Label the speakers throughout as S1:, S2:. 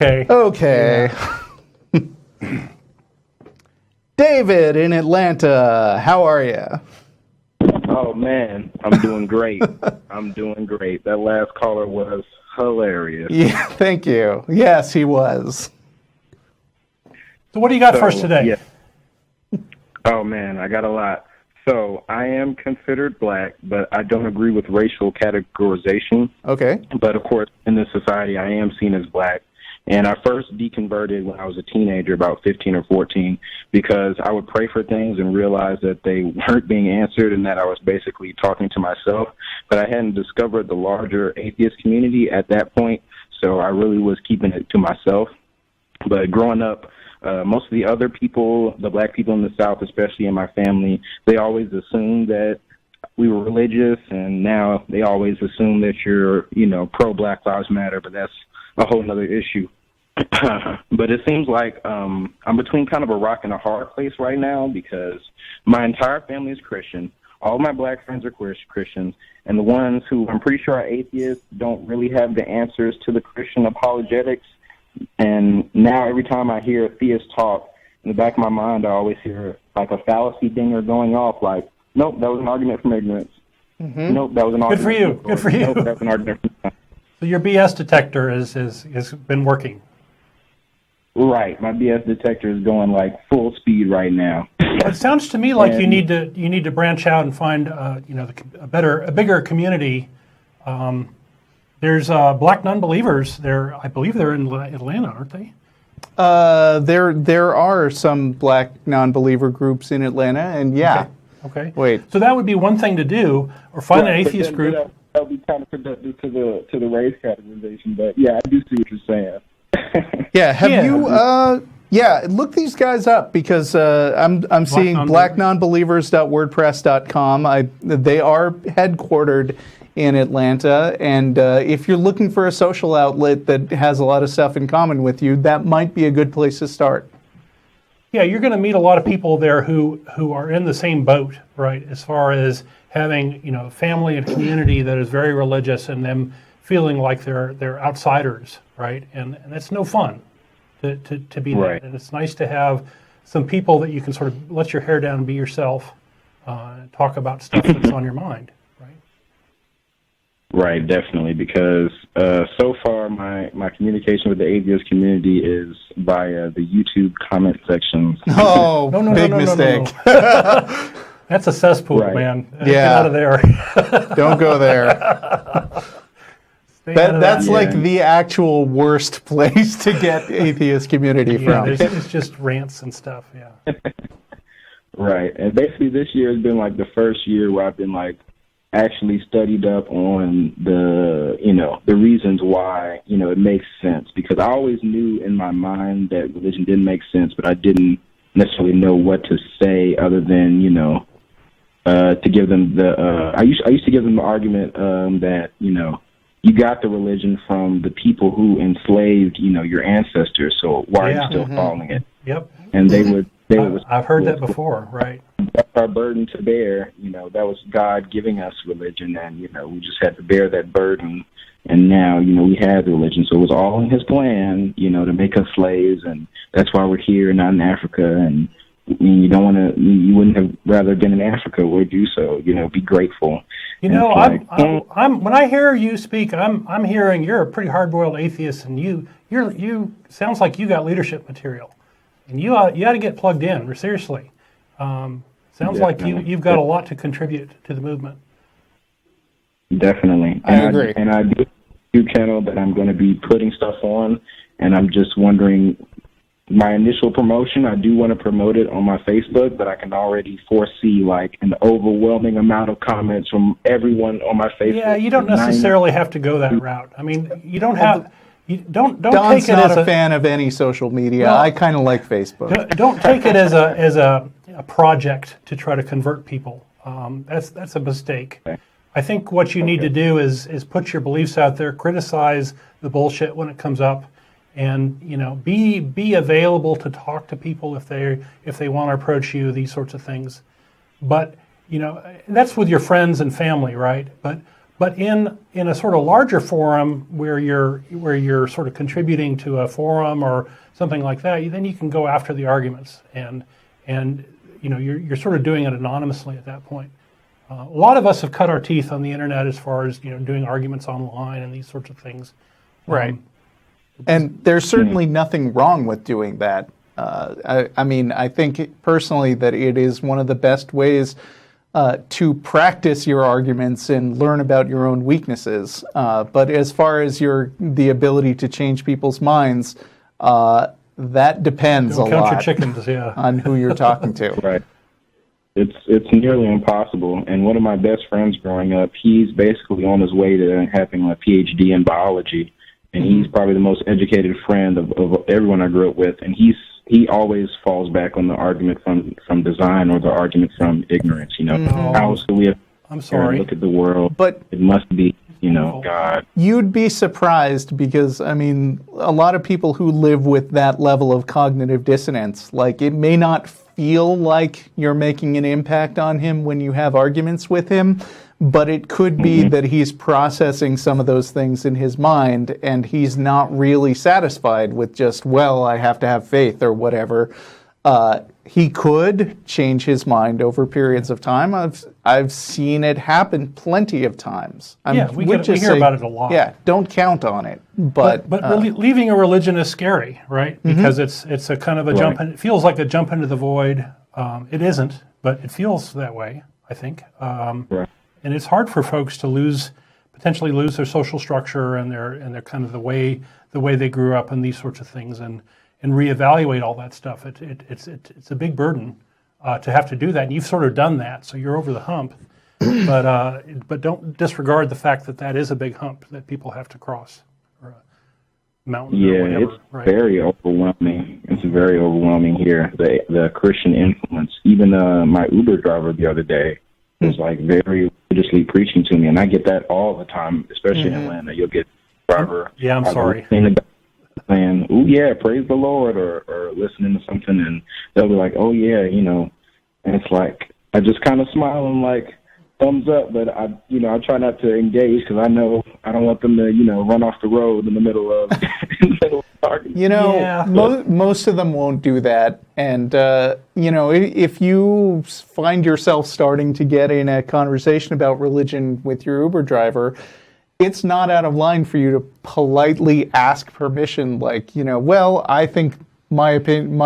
S1: Okay. Yeah. David in Atlanta, how are you?
S2: Oh, man, I'm doing great. I'm doing great. That last caller was hilarious.
S1: Yeah, thank you. Yes, he was.
S3: So what do you got for us today?
S2: Yeah. Oh, man, I got a lot. So I am considered black, but I don't agree with racial categorization.
S1: Okay.
S2: But, of course, in this society, I am seen as black. And I first deconverted when I was a teenager, about 15 or 14, because I would pray for things and realize that they weren't being answered and that I was basically talking to myself. But I hadn't discovered the larger atheist community at that point, so I really was keeping it to myself. But growing up, most of the other people, the black people in the South, especially in my family, they always assumed that we were religious, and now they always assume that you're, pro-Black Lives Matter, but that's a whole other issue. But it seems like I'm between kind of a rock and a hard place right now because my entire family is Christian. All my black friends are Christians, and the ones who I'm pretty sure are atheists don't really have the answers to the Christian apologetics. And now every time I hear a theist talk, in the back of my mind, I always hear like a fallacy dinger going off like, nope, that was an argument from ignorance. Mm-hmm. Nope, that was an argument.
S3: Good for you. Good for you.
S2: Nope, that's an argument from
S3: So your BS detector has been working.
S2: Right, my BS detector is going like full speed right now.
S3: It sounds to me like you need to branch out and find a bigger community. There's black non-believers there. I believe they're in Atlanta, aren't they?
S1: There are some black non-believer groups in Atlanta, and yeah.
S3: Okay.
S1: Wait.
S3: So that would be one thing to do, or find an atheist group.
S2: That would be counterproductive to the race categorization, but yeah, I do see what you're saying.
S1: Yeah, look these guys up because I'm seeing blacknonbelievers.wordpress.com. They are headquartered in Atlanta, and if you're looking for a social outlet that has a lot of stuff in common with you, that might be a good place to start.
S3: Yeah, you're going to meet a lot of people there who are in the same boat, right? As far as having family and community that is very religious, and them feeling like they're outsiders, right? And that's no fun to be
S2: right.
S3: that. And it's nice to have some people that you can sort of let your hair down and be yourself, talk about stuff that's on your mind, right?
S2: Right, definitely, because so far my communication with the atheist community is via the YouTube comment sections.
S1: Oh, big mistake.
S3: No. That's a cesspool, right. Man.
S1: Yeah.
S3: Get out of there.
S1: Don't go there. That's like the actual worst place to get atheist community from.
S3: It's just rants and stuff, yeah.
S2: Right, and basically this year has been like the first year where I've been like actually studied up on the reasons why, it makes sense. Because I always knew in my mind that religion didn't make sense, but I didn't necessarily know what to say other than, to give them the, I used to give them the argument that, you got the religion from the people who enslaved, your ancestors. So why are you still following it?
S3: Yep.
S2: And they would.
S3: I've heard that before, right?
S2: That's our burden to bear. That was God giving us religion, and we just had to bear that burden. And now, we have the religion, so it was all in His plan, to make us slaves, and that's why we're here, not in Africa. And you don't want to. You wouldn't have rather been in Africa, would you? So be grateful.
S3: I'm when I hear you speak, I'm hearing you're a pretty hard-boiled atheist, and you sounds like you got leadership material, and you ought to get plugged in. Seriously, sounds like you've got a lot to contribute to the movement.
S2: Definitely,
S1: I agree.
S2: And I do a YouTube channel that I'm going to be putting stuff on, and I'm just wondering. My initial promotion, I do want to promote it on my Facebook, but I can already foresee like an overwhelming amount of comments from everyone on my Facebook.
S3: Yeah, you don't necessarily have to go that route. I mean, you don't have. Don't
S1: Don's
S3: take it
S1: not
S3: as
S1: a fan of any social media. Well, I kind of like Facebook.
S3: Don't take it as a project to try to convert people. That's a mistake. Okay. I think what you need to do is put your beliefs out there, criticize the bullshit when it comes up. And be available to talk to people if they want to approach you, these sorts of things. But that's with your friends and family, right? But But in a sort of larger forum where you're sort of contributing to a forum or something like that, then you can go after the arguments, and you're sort of doing it anonymously at that point. A lot of us have cut our teeth on the internet as far as doing arguments online and these sorts of things.
S1: Right. And there's certainly nothing wrong with doing that. I think personally that it is one of the best ways to practice your arguments and learn about your own weaknesses. But as far as the ability to change people's minds, that depends
S3: Don't
S1: a
S3: count
S1: lot
S3: your chickens, yeah.
S1: on who you're talking to.
S2: Right. It's nearly impossible. And one of my best friends growing up, he's basically on his way to having a PhD in biology, and he's probably the most educated friend of everyone I grew up with. And he always falls back on the argument from design or the argument from ignorance. How else do we
S3: I'm sorry.
S2: look at the world?
S1: But
S2: it must be, God.
S1: You'd be surprised because, a lot of people who live with that level of cognitive dissonance, like it may not feel like you're making an impact on him when you have arguments with him, but it could be that he's processing some of those things in his mind and he's not really satisfied with just, well, I have to have faith or whatever. He could change his mind over periods of time. I've seen it happen plenty of times.
S3: We hear about it a lot.
S1: Yeah, don't count on it. But
S3: leaving a religion is scary, right? Because it's a kind of a jump. It feels like a jump into the void. It isn't, but it feels that way, I think.
S2: Right.
S3: And it's hard for folks to potentially lose their social structure and their kind of the way they grew up and these sorts of things, and reevaluate all that stuff. It's a big burden to have to do that, and you've sort of done that, so you're over the hump. But don't disregard the fact that is a big hump that people have to cross, or a mountain.
S2: Yeah,
S3: or whatever,
S2: it's
S3: right?
S2: very overwhelming. It's very overwhelming here. The Christian influence. Even my Uber driver the other day was like very religiously preaching to me, and I get that all the time, especially in Atlanta. You'll get a driver.
S3: Yeah, I'm sorry.
S2: Saying, "Oh yeah, praise the Lord," or listening to something, and they'll be like, "Oh yeah," and it's like I just kind of smile and like thumbs up, but I try not to engage because I know I don't want them to run off the road in the middle of the argument.
S1: Most of them won't do that, and if you find yourself starting to get in a conversation about religion with your Uber driver, it's not out of line for you to politely ask permission, like, well, I think my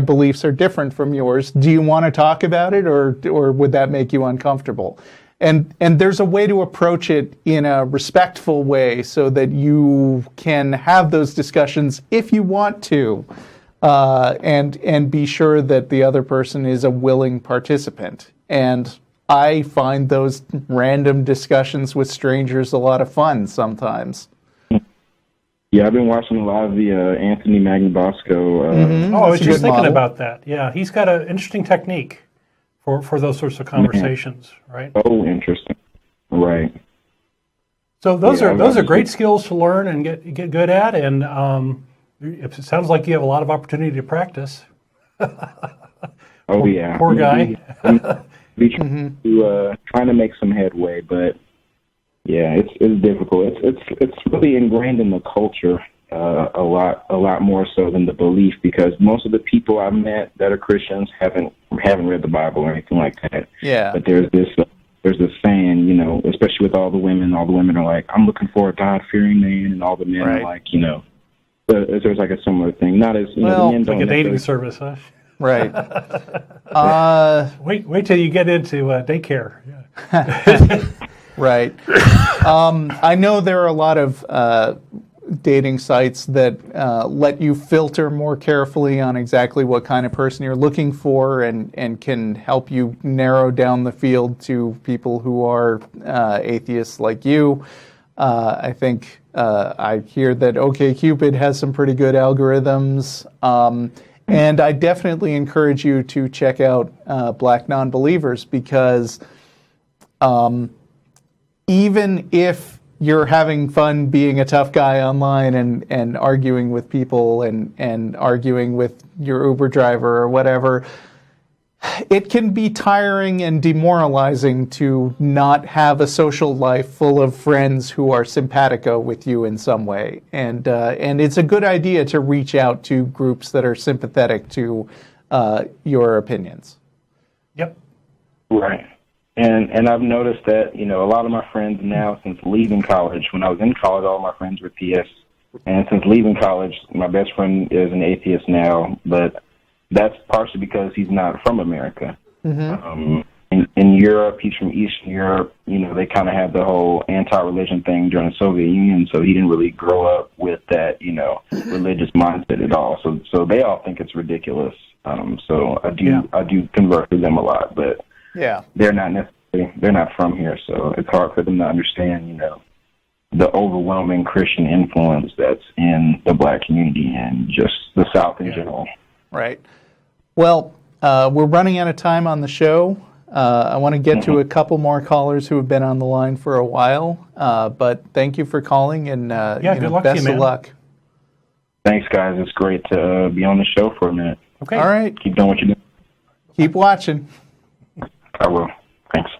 S1: beliefs are different from yours. Do you want to talk about it, or would that make you uncomfortable? And there's a way to approach it in a respectful way so that you can have those discussions if you want to, and be sure that the other person is a willing participant. And I find those random discussions with strangers a lot of fun sometimes.
S2: Yeah, I've been watching a lot of the Anthony Magnabosco.
S3: I was just thinking about that. Yeah, he's got an interesting technique for those sorts of conversations, right?
S2: Oh, interesting. Right.
S3: So those are great skills to learn and get good at, and it sounds like you have a lot of opportunity to practice.
S2: Yeah.
S3: Poor guy.
S2: Trying to make some headway, but yeah, it's difficult. It's really ingrained in the culture a lot more so than the belief, because most of the people I've met that are Christians haven't read the Bible or anything like that.
S1: Yeah.
S2: But there's this saying, especially with all the women are like, I'm looking for a God-fearing man, and all the men are like, there's like a similar thing. Not as the men don't
S3: like a dating service, huh?
S1: Right.
S3: Wait till you get into daycare. Yeah.
S1: Right. I know there are a lot of dating sites that let you filter more carefully on exactly what kind of person you're looking for, and can help you narrow down the field to people who are atheists like you. I think I hear that OkCupid has some pretty good algorithms. And I definitely encourage you to check out Black Nonbelievers, because even if you're having fun being a tough guy online and arguing with people and arguing with your Uber driver or whatever, it can be tiring and demoralizing to not have a social life full of friends who are simpatico with you in some way, and it's a good idea to reach out to groups that are sympathetic to your opinions.
S3: Yep.
S2: Right. And I've noticed that, a lot of my friends now, since leaving college, when I was in college, all my friends were theists. And since leaving college, my best friend is an atheist now, but that's partially because he's not from America. Mm-hmm. In Europe, he's from Eastern Europe. They kind of had the whole anti-religion thing during the Soviet Union, so he didn't really grow up with that, religious mindset at all. So they all think it's ridiculous. So I do converse with them a lot, but they're not from here, so it's hard for them to understand, the overwhelming Christian influence that's in the black community and just the South in general.
S1: Right. Well, we're running out of time on the show. I want to get to a couple more callers who have been on the line for a while, but thank you for calling, and
S3: good luck
S1: best
S3: to you, man.
S1: of luck.
S2: Thanks, guys. It's great to be on the show for a minute.
S3: Okay.
S1: All right.
S2: Keep doing what you do.
S1: Keep watching.
S2: I will. Thanks.